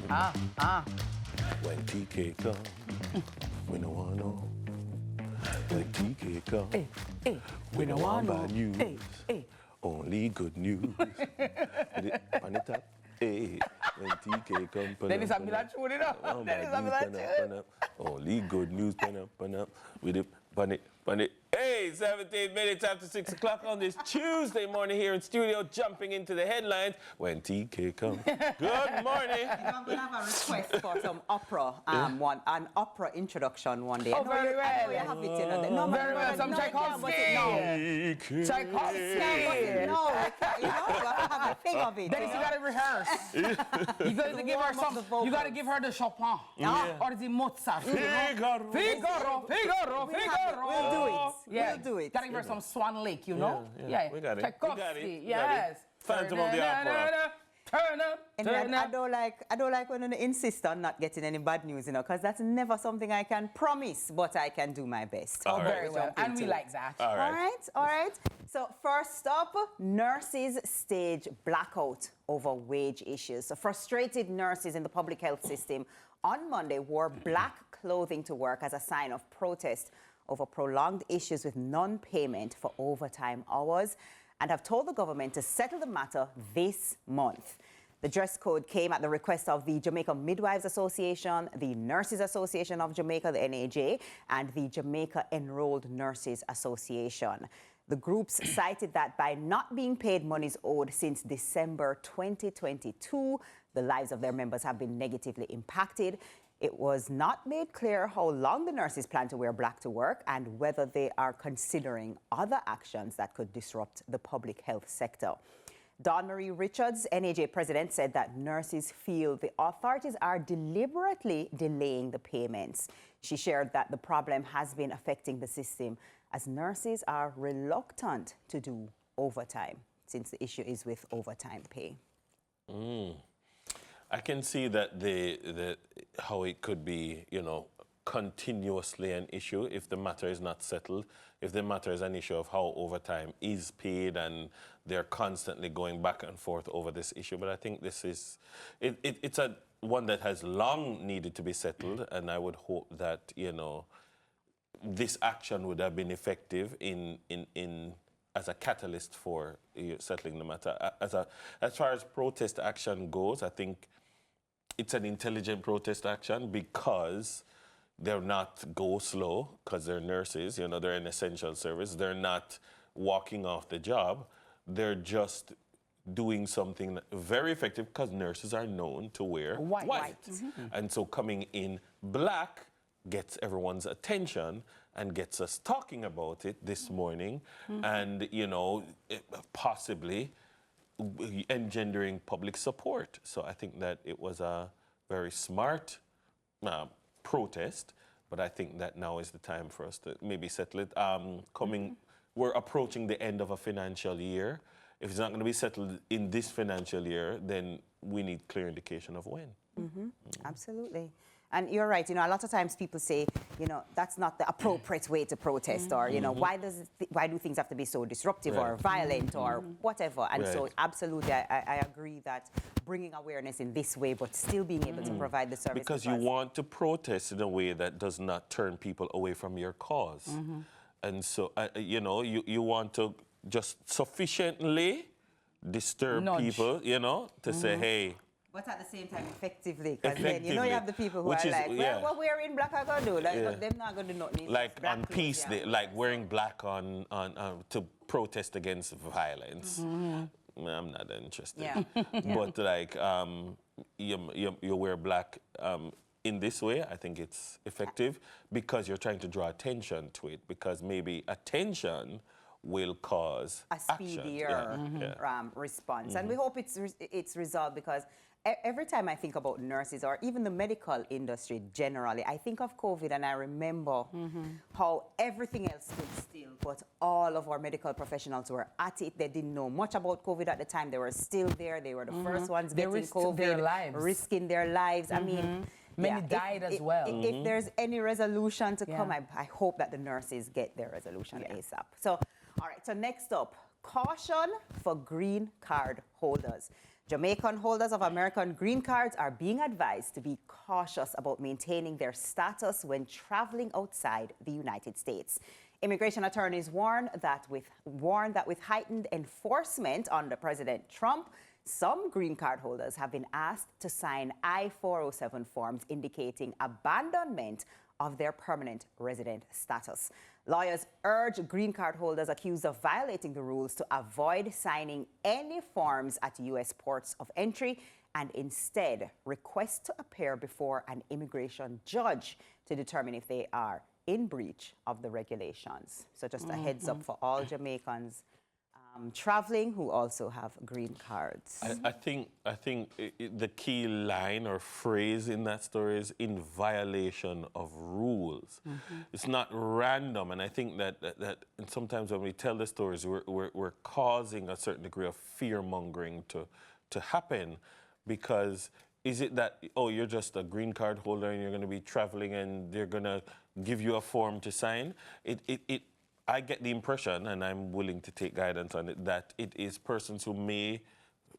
When TK come, we don't want no. When TK come, we don't want bad news. Only good news. On the top, when TK come, Dennis, I'm not sure enough. Dennis, I'm not sure. Only good news, pan up, with it, pan it. Hey, 17 minutes after 6 o'clock on this Tuesday morning here in studio, jumping into the headlines when TK comes. Good morning. I'm going to have a request for some opera, an opera introduction one day. Oh, very well. I know you have it in no, very well. Some Tchaikovsky. Tchaikovsky. No, you have a thing of it. Dennis, you got to rehearse. You got to give her some. You got to give her the Chopin or the Mozart. Figaro. We'll do it. Yeah. We'll do it. Gotta give her some Swan Lake, you know? Yeah. We got it. Tchaikovsky, yes. Phantom of the Opera. Turn up. I don't like when you insist on not getting any bad news, you know, because that's never something I can promise, but I can do my best. Oh, very well. And we like that. All right. So first up, nurses stage blackout over wage issues. So frustrated nurses in the public health system on Monday wore black clothing to work as a sign of protest over prolonged issues with non-payment for overtime hours and have told the government to settle the matter this month. The dress code came at the request of the Jamaica Midwives Association, the Nurses Association of Jamaica, the NAJ, and the Jamaica Enrolled Nurses Association. The groups cited that by not being paid monies owed since December 2022, the lives of their members have been negatively impacted. It was not made clear how long the nurses plan to wear black to work and whether they are considering other actions that could disrupt the public health sector. Dawn Marie Richards, NAJ president, said that nurses feel the authorities are deliberately delaying the payments. She shared that the problem has been affecting the system as nurses are reluctant to do overtime, since the issue is with overtime pay. I can see that how it could be, you know, continuously an issue if the matter is not settled, if the matter is an issue of how overtime is paid and they're constantly going back and forth over this issue. But I think this is, it's a one that has long needed to be settled, and I would hope that, you know, this action would have been effective in as a catalyst for settling the matter. As far as protest action goes, I think it's an intelligent protest action because they're not go slow, because they're nurses, you know, they're an essential service. They're not walking off the job. They're just doing something very effective because nurses are known to wear white. And so coming in black gets everyone's attention and gets us talking about it this morning and, you know, possibly engendering public support. So I think that it was a very smart protest, but I think that now is the time for us to maybe settle it. We're approaching the end of a financial year. If it's not going to be settled in this financial year, then we need clear indication of when. Absolutely. And you're right, you know, a lot of times people say, you know, that's not the appropriate way to protest, or, you know, why do things have to be so disruptive or violent or whatever? And so absolutely, I agree that bringing awareness in this way, but still being able to provide the service. Because you want to protest in a way that does not turn people away from your cause. And so, you know, you want to just sufficiently disturb people, you know, to say, hey. But at the same time, effectively, because then, you know, you have the people who are like, well, what we're in black are going to do? Like, but they're not going to do nothing. Like on Peace Day, like wearing black on to protest against violence. I'm not interested. But like, you wear black in this way, I think it's effective because you're trying to draw attention to it, because maybe attention will cause a speedier response. And we hope it's resolved, because every time I think about nurses or even the medical industry generally, I think of COVID and I remember how everything else stood still, but all of our medical professionals were at it. They didn't know much about COVID at the time. They were still there. They were the first ones getting COVID, risking their lives. I mean, many died as well. If there's any resolution to come, I hope that the nurses get their resolution ASAP. So, all right, so next up, caution for green card holders. Jamaican holders of American green cards are being advised to be cautious about maintaining their status when traveling outside the United States. Immigration attorneys warn that with heightened enforcement under President Trump, some green card holders have been asked to sign I-407 forms indicating abandonment of their permanent resident status. Lawyers urge green card holders accused of violating the rules to avoid signing any forms at U.S. ports of entry and instead request to appear before an immigration judge to determine if they are in breach of the regulations. So just a heads up for all Jamaicans traveling who also have green cards. I think the key line or phrase in that story is in violation of rules. It's not random, and I think that and sometimes when we tell the stories, we're causing a certain degree of fear-mongering to happen, because is it that, oh, you're just a green card holder and you're going to be traveling and they're going to give you a form to sign? I get the impression, and I'm willing to take guidance on it, that it is persons who may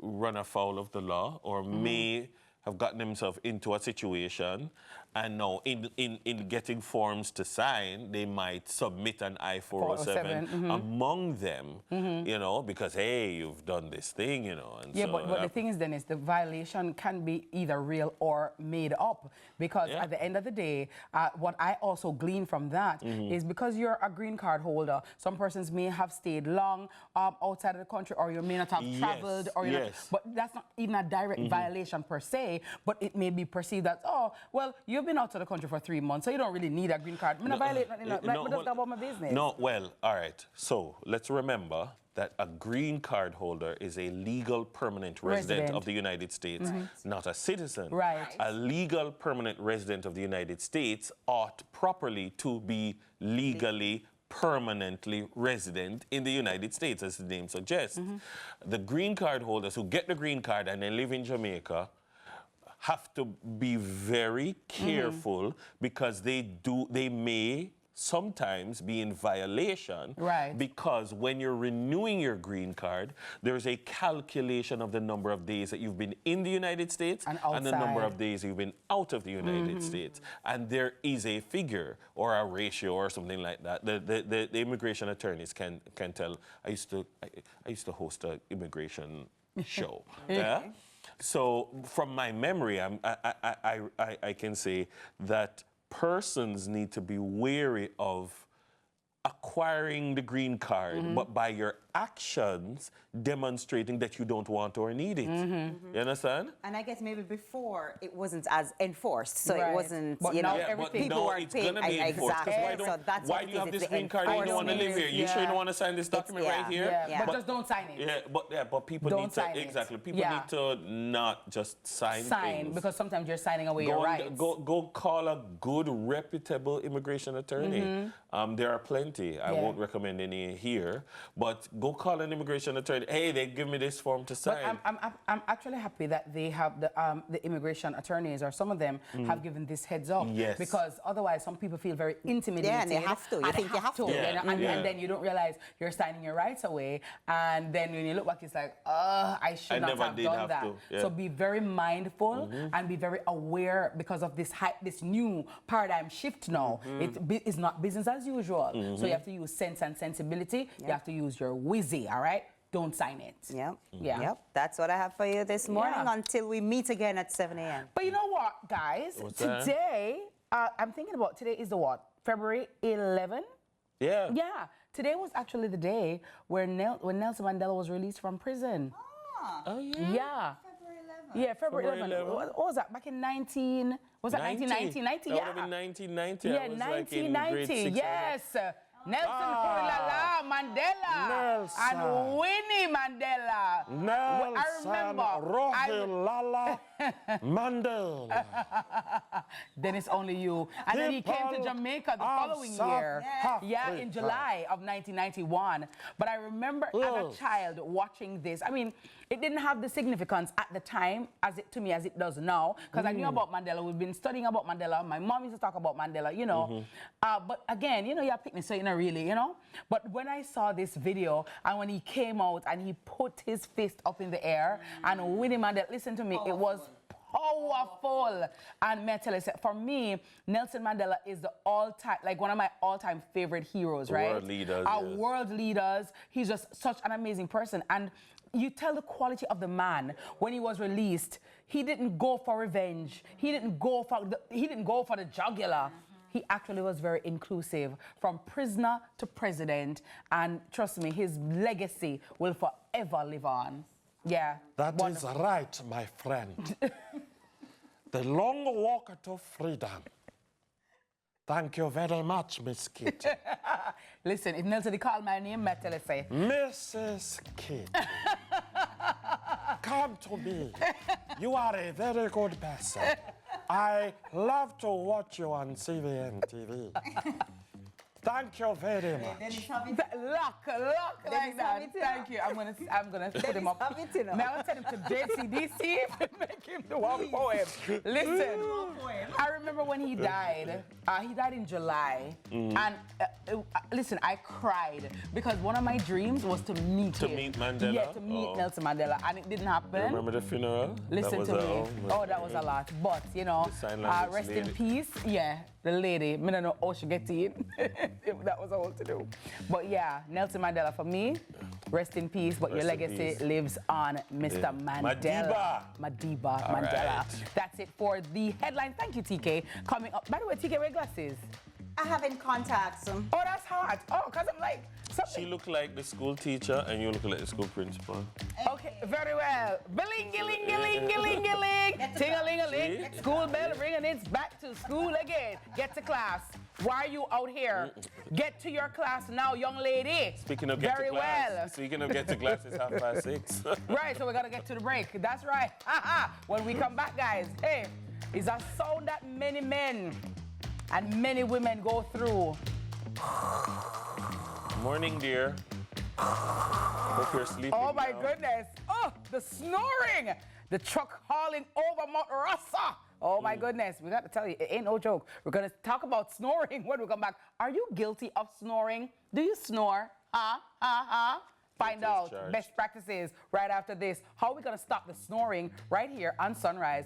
run afoul of the law or may have gotten themselves into a situation, and now in getting forms to sign, they might submit an I-407 among them, you know, because, hey, you've done this thing, you know. And yeah, so, but the thing is, Dennis, the violation can be either real or made up, because at the end of the day, what I also glean from that is because you're a green card holder, some persons may have stayed long outside of the country, or you may not have traveled, or you know, but that's not even a direct violation per se, but it may be perceived that, oh, well, you've been out of the country for 3 months, so you don't really need a green card. I'm not violate, just about my business. No, well, all right. So let's remember that a green card holder is a legal permanent resident of the United States, not a citizen. Right. A legal permanent resident of the United States ought properly to be legally permanently resident in the United States, as the name suggests. The green card holders who get the green card and they live in Jamaica have to be very careful, because they may sometimes be in violation, because when you're renewing your green card, there's a calculation of the number of days that you've been in the United States and the number of days you've been out of the United States. And there is a figure or a ratio or something like that. The immigration attorneys can tell. I used to host an immigration show. Yeah? So from my memory, I can say that persons need to be wary of acquiring the green card, but by your actions demonstrating that you don't want or need it. You understand? And I guess maybe before it wasn't as enforced, so it wasn't, but you know, everything. people weren't it's paying. gonna be enforced. Exactly. So why do you have this green card and you don't want to live here? You sure you don't want to sign this document right here? But just don't sign it. But people Don't need to, sign it. exactly, people need to not just sign things. Because sometimes you're signing away your rights. Go call a good, reputable immigration attorney. There are plenty. I won't recommend any here, but go call an immigration attorney. Hey, they give me this form to sign. But I'm actually happy that they have the immigration attorneys, or some of them have given this heads up. Yes. Because otherwise some people feel very intimidated. Yeah, and they have to. You think you have to. And then you don't realize you're signing your rights away. And then when you look back, it's like, I should not have done that. So be very mindful and be very aware, because of this this new paradigm shift now. It is not business as usual. So you have to use sense and sensibility. You have to use your whizzy, all right? Don't sign it. Yep. That's what I have for you this morning until we meet again at 7 a.m. But you know what, guys? Today, I'm thinking about, today is the what? February 11? Yeah. Yeah. Today was actually the day where when Nelson Mandela was released from prison. Oh, yeah? Yeah. Yeah, February 11. What was that? Back in 19... Was that 1990? That would have been 1990. Yeah, 1990. Yes. Nelson Mandela and Winnie Mandela. Nelson I remember. Mandela. Then it's only you. And then he came to Jamaica the following year. Yeah, in July of 1991. But I remember as a child watching this. I mean, it didn't have the significance at the time to me as it does now, because I knew about Mandela. We've been studying about Mandela. My mom used to talk about Mandela, you know. But again, you know, you pick me, so you know, really, you know. But when I saw this video and when he came out and he put his fist up in the air and Winnie Mandela, listen to me, it was powerful. And may I tell you, for me, Nelson Mandela is the all-time, like one of my all-time favorite heroes, right? World leaders. Our world leaders. He's just such an amazing person. And you tell the quality of the man when he was released. He didn't go for revenge. He didn't go for the jugular. He actually was very inclusive, from prisoner to president. And trust me, his legacy will forever live on. Yeah. That is right, my friend. The long walk to freedom. Thank you very much, Miss Kitty. Listen, if Nelson called my name, I tell you, say, Mrs. Kitty, come to me. You are a very good person. I love to watch you on CVMTV. Thank you very much. Luck like that. Thank you. I'm gonna put him up. Now I'll send him to JCDC and make him do one poem. Listen, I remember when he died. He died in July, and listen, I cried because one of my dreams was to meet him. To meet Mandela? Yeah, to meet Nelson Mandela, and it didn't happen. You remember the funeral? Listen to me. Oh, that was a lot. But you know, rest in peace. Yeah, the lady. I don't know how she get in. That was all to do. But yeah, Nelson Mandela for me, rest in peace, but your legacy lives on, Mr. Mandela. Madiba Mandela. Right. That's it for the headline. Thank you, TK. Coming up, by the way, TK, wear glasses. I have in contacts. Oh, that's hot. Oh, because I'm like, something. She looked like the school teacher and you look like the school principal. Okay, very well. Bling-a-ling-a-ling-a-ling-a-ling. Ting-a-ling-a-ling. School bell ringing, it's back to school again. Get to class. Why are you out here? Get to your class now, young lady. Speaking of get to class. Speaking of get to class, it's 6:30. Right, so we got to get to the break. That's right. When we come back, guys, hey, it's a sound that many men and many women go through. Morning, dear. Hope you're sleeping. Oh, my now. goodness. Oh, the snoring. The truck hauling over Mount Rasa. Oh, my goodness. We got to tell you, it ain't no joke. We're going to talk about snoring when we come back. Are you guilty of snoring? Do you snore? Find out best practices right after this. How are we going to stop the snoring right here on Sunrise?